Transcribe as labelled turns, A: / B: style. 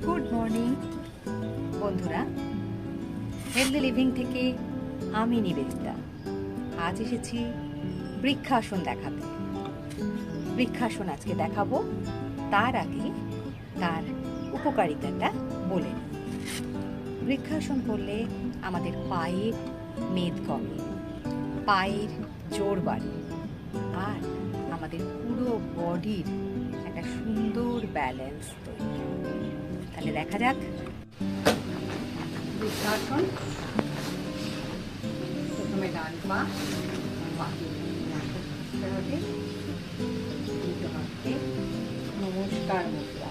A: Good morning বন্ধুরা, healthy living থেকে আমি নিবেদিতা আজ এসেছি বৃক্ষাসন দেখাতে। বৃক্ষাসন আজকে দেখাবো, তার আগে তার উপকারিতাটা বলে নিই। বৃক্ষাসন করলে আমাদের পায়ের মেদ কমে, পায়ের জোর বাড়ে আর আমাদের পুরো বডির একটা সুন্দর ব্যালেন্স তৈরি হয়। তাহলে দেখা যাক বৃক্ষাসন। প্রথমে ডান পা নমস্কার মুদ্রা।